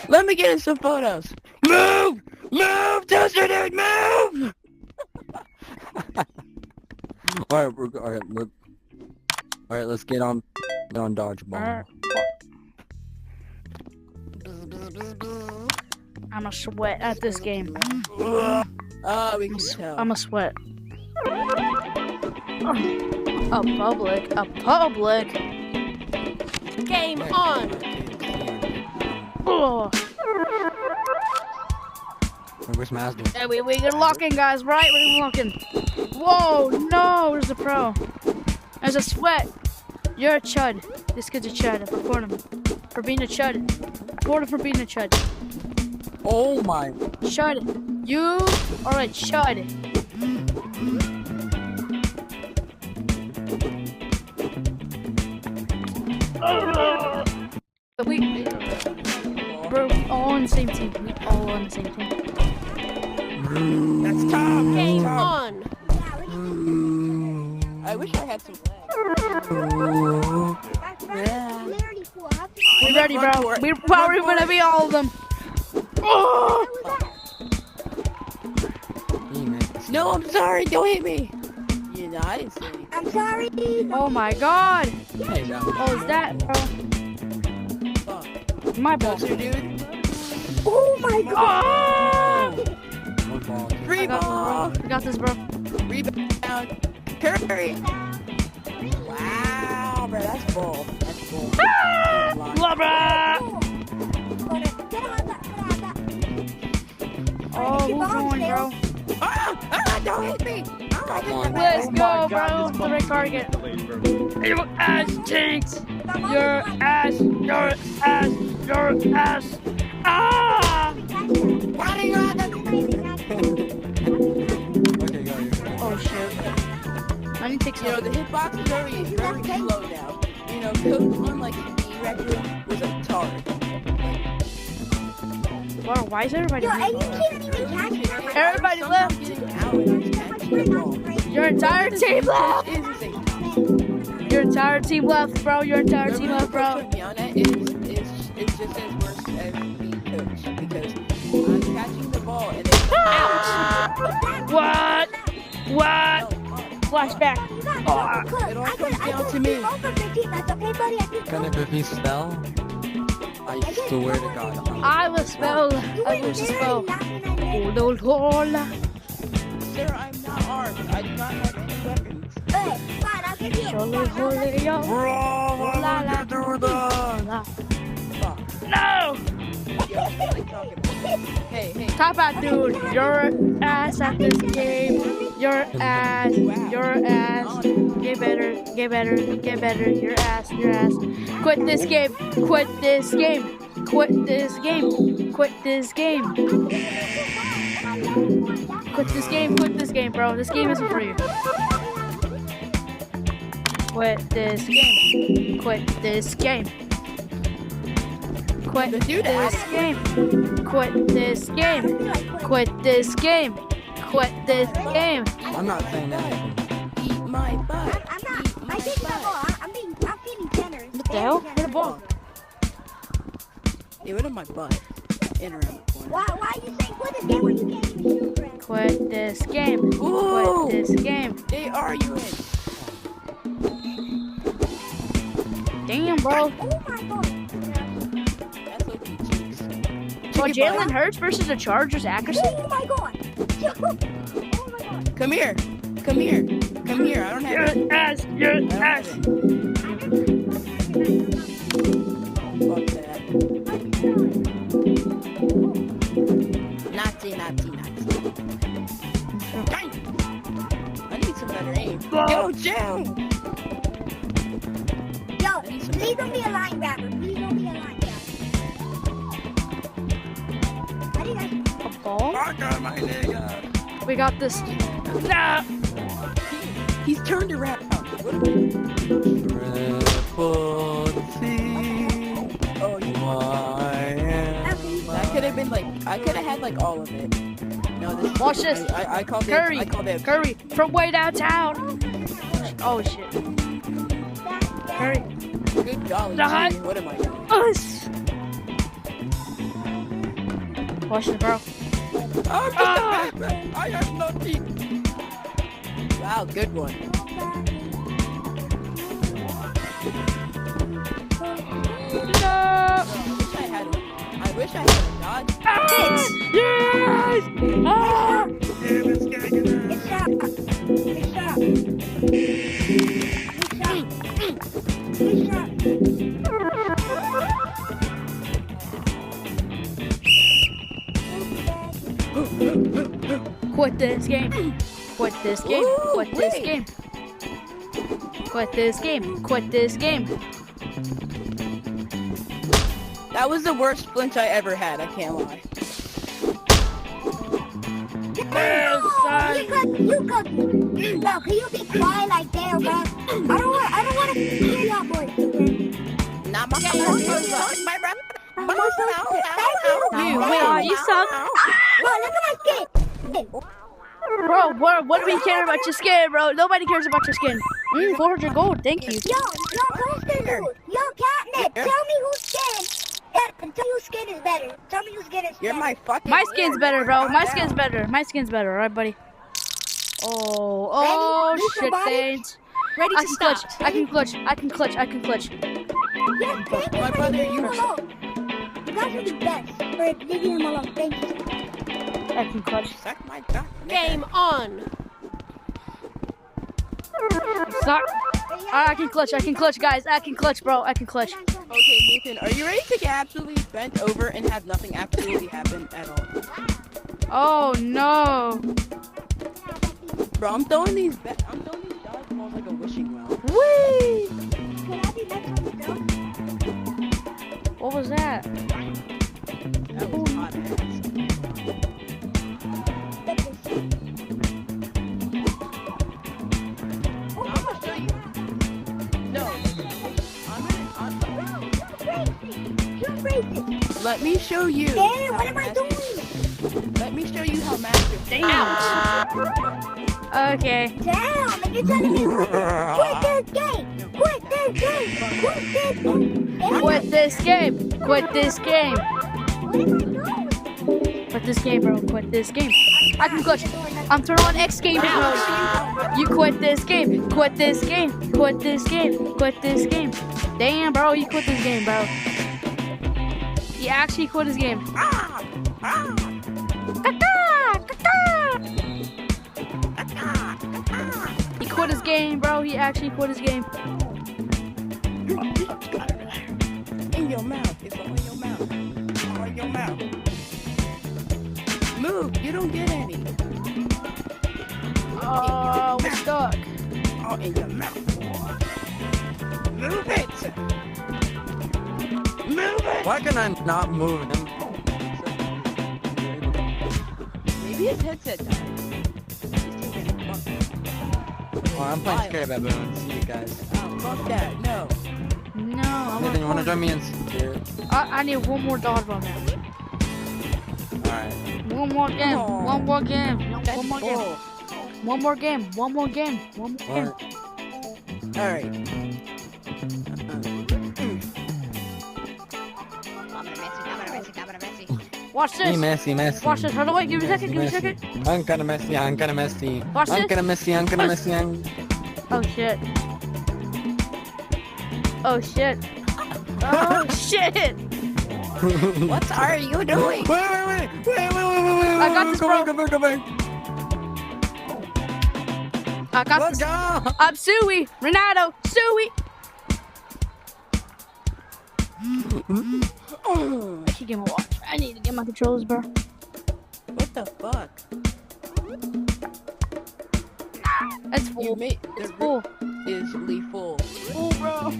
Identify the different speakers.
Speaker 1: Let me get in some photos. Move! Move! Toaster dude, move! Alright, let's get on dodgeball.
Speaker 2: I'm a sweat at this game.
Speaker 1: We can tell.
Speaker 2: I'm a sweat. A public.
Speaker 3: Game on.
Speaker 2: Oh.
Speaker 1: Where's Mazda?
Speaker 2: Hey, we're locking, guys, right? We're locking. Whoa, no, there's a pro. There's a sweat. You're a chud. This kid's a chud. I report him for being a chud. Report him for being a chud.
Speaker 1: Oh my.
Speaker 2: Chud. You are a chud. We're all on the same team. We all on the same team.
Speaker 1: That's Tom.
Speaker 3: Game on.
Speaker 1: I wish I had some
Speaker 2: We ready, bro. We're probably gonna be all of them. Oh!
Speaker 1: No, I'm sorry. Don't hit me. You know, I didn't say anything.
Speaker 4: I'm sorry.
Speaker 2: Oh my god.
Speaker 1: Hey, no.
Speaker 2: Oh, is that, bro? My ball.
Speaker 1: Toaster dude.
Speaker 4: Oh my god.
Speaker 1: Free ball.
Speaker 2: We got this, bro.
Speaker 1: Rebound. Curry. Wow, bro, that's bull. That's bull.
Speaker 2: Labra! Oh, who's going, bro?
Speaker 1: Don't hit me.
Speaker 2: Let's go, bro. The right target. Your ass stinks. Your ass. Ah! Oh shit. I need to take some.
Speaker 1: The hitbox is very slow now. You know, Coach on like E-Record was a tard.
Speaker 2: Wow, why is everybody leaving?
Speaker 4: Everybody
Speaker 2: Everybody left. Your entire team left. Your entire team left, bro. Your entire team left, bro.
Speaker 1: MeowNet is just as worse as being coach because I'm catching the ball and then
Speaker 2: What? Flashback.
Speaker 1: it all comes down to me.
Speaker 4: Can
Speaker 1: it be spell? I swear to God.
Speaker 2: I will spell. I will spell. Hola.
Speaker 1: Sir, I'm not armed. I do not have any weapons.
Speaker 2: Hola, yo.
Speaker 1: Bro,
Speaker 2: La, la,
Speaker 1: do
Speaker 2: la. No!
Speaker 1: Hey.
Speaker 2: Top out, dude. Your ass at this game. Your ass. Get better. Your ass. Quit this game, bro. This game isn't for you. Quit this game. Quit this game.
Speaker 1: I'm not saying anything. Eat my butt.
Speaker 4: I'm being generous.
Speaker 2: What the hell? Where's the ball?
Speaker 1: Get rid of my butt. In around the corner.
Speaker 4: Why are you saying quit this game when you can't even shoot, Brad?
Speaker 2: Quit this game.
Speaker 1: Ooh.
Speaker 2: Quit this game.
Speaker 1: They are you in.
Speaker 2: Damn, bro.
Speaker 4: Oh my god.
Speaker 1: That's okay, cheeks.
Speaker 2: Well, Jalen Hurts versus the Chargers accuracy.
Speaker 4: Oh my god. Oh my god.
Speaker 1: Come here. I don't have it.
Speaker 2: Your
Speaker 1: I don't have
Speaker 2: ass.
Speaker 1: it. Fuck that. Nazi. Dang. I need some better aim. Yo, Joe!
Speaker 4: Yo, please don't be a linebacker.
Speaker 2: A ball?
Speaker 1: Fuck on my nigga.
Speaker 2: We got this. Nah.
Speaker 1: He's turned around. Triple T. Oh, you That could have been like, I could have had like all of it. No, this.
Speaker 2: Watch this.
Speaker 1: I called
Speaker 2: Curry.
Speaker 1: it. I called it.
Speaker 2: Curry from way downtown. Oh shit. Curry.
Speaker 1: Good golly.
Speaker 2: The hut.
Speaker 1: Gee, what am I doing?
Speaker 2: Us. Watch it, bro.
Speaker 1: Oh, Mr. Batman, I have no teeth. Wow, good one.
Speaker 2: No!
Speaker 1: I wish I had a dodge.
Speaker 2: Yes! Yes! Ah!
Speaker 4: It's up. It's up. It's up.
Speaker 2: Quit this game. Quit this game.
Speaker 1: Ooh,
Speaker 2: Quit this
Speaker 1: wait.
Speaker 2: game. Quit this game. Quit this game.
Speaker 1: That was the worst flinch I ever had, I can't lie.
Speaker 4: You could. Bro, can you be quiet like that, bro? I don't want to hear y'all boys.
Speaker 1: Not my my brother.
Speaker 2: You suck.
Speaker 4: Bro, look at my skin.
Speaker 2: Bro, what do we care about your skin, bro? Nobody cares about your skin. 400 gold, thank you.
Speaker 4: Yo, Coastal, yo, Catnip, tell me whose skin. Tell me whose skin is better. Tell me whose skin is better.
Speaker 1: You're my fucking
Speaker 2: My skin's
Speaker 1: word.
Speaker 2: better, bro. My
Speaker 1: Calm
Speaker 2: skin's
Speaker 1: down.
Speaker 2: better. My skin's better, alright, buddy? Oh,
Speaker 4: Ready?
Speaker 2: shit,
Speaker 4: Ready?
Speaker 2: Baines.
Speaker 3: Ready
Speaker 2: I
Speaker 3: to
Speaker 2: can
Speaker 3: stop.
Speaker 2: clutch. I can clutch. I can clutch. I can clutch.
Speaker 4: Yes, thank you
Speaker 1: My
Speaker 4: for
Speaker 1: brother,
Speaker 4: leaving
Speaker 1: you
Speaker 4: him
Speaker 1: are-
Speaker 4: alone. You guys are the best for leaving him alone. Thank you.
Speaker 2: I can clutch.
Speaker 1: Suck my cock.
Speaker 3: Game on.
Speaker 2: Stop. I can clutch. I can clutch, guys. I can clutch, bro. I can clutch.
Speaker 1: Okay, Nathan, are you ready to get absolutely bent over and have nothing absolutely happen at all?
Speaker 2: Oh, no.
Speaker 1: Bro, I'm throwing these dodgeballs like a wishing well.
Speaker 2: Whee!
Speaker 4: Can I be next on the show?
Speaker 2: What was that?
Speaker 1: That was hot ass. Oh, I'm gonna show you. No.
Speaker 4: You're crazy.
Speaker 1: Let me show you.
Speaker 4: Damn,
Speaker 1: how
Speaker 4: what am I
Speaker 1: master-
Speaker 4: doing?
Speaker 1: Let me show you how master.
Speaker 2: Okay.
Speaker 4: Damn, and you're telling me quit this game. Quit this game. Quit this game. Damn,
Speaker 2: Quit this game. Quit this game.
Speaker 4: what am I doing?
Speaker 2: Quit this game, bro. Quit this game. I can clutch. I'm turning on X Games mode. You quit this game. Quit this game. Quit this game. Quit this game. Damn, bro. You quit this game, bro. He actually quit his game. He quit his game, bro. He actually quit his game.
Speaker 1: In your mouth. It's all in your mouth. All in your mouth. Move. You don't get any.
Speaker 2: Oh, we're stuck.
Speaker 1: All in your mouth. Move it. Move it.
Speaker 5: Why can I not move him?
Speaker 1: Maybe his headset died.
Speaker 5: Well, I'm playing Scary Baboon. See you guys.
Speaker 1: Oh, fuck that. No.
Speaker 2: No, I
Speaker 5: Nathan, you wanna
Speaker 2: want
Speaker 5: join me in Spirit?
Speaker 2: I need one more dodgeball match.
Speaker 5: Alright.
Speaker 2: One more game.
Speaker 1: Aw.
Speaker 2: One more game.
Speaker 1: That's
Speaker 2: One more game.
Speaker 1: bull.
Speaker 2: One more game. One more game. One more game.
Speaker 5: Alright.
Speaker 1: Alright.
Speaker 2: Watch
Speaker 5: Hey,
Speaker 2: this.
Speaker 5: messy.
Speaker 2: Watch this. Hold on, wait. Give me a second. Give me a second.
Speaker 5: I'm kinda messy. I'm kinda messy.
Speaker 2: Watch
Speaker 5: I'm
Speaker 2: this.
Speaker 5: kinda messy. I'm kinda messy.
Speaker 2: Oh shit. Oh shit. Oh shit.
Speaker 1: What are you doing?
Speaker 5: Wait.
Speaker 2: I got this, bro.
Speaker 5: Go back.
Speaker 2: I got
Speaker 5: Let's
Speaker 2: this.
Speaker 5: go.
Speaker 2: I'm Suey. Renato. Suey. I should get my watch. I need to get my controllers, bro.
Speaker 1: What the fuck?
Speaker 2: That's
Speaker 1: You
Speaker 2: full.
Speaker 1: made
Speaker 2: It's
Speaker 1: the
Speaker 2: full.
Speaker 1: is full.
Speaker 2: Full, bro.